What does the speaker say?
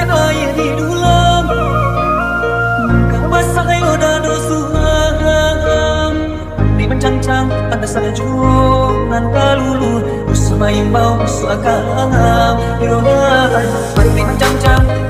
air di dulam kau basah ayo dado suam di mencang-cang ada saljunan kalulu usmai mau suakam irohan di mencang-cang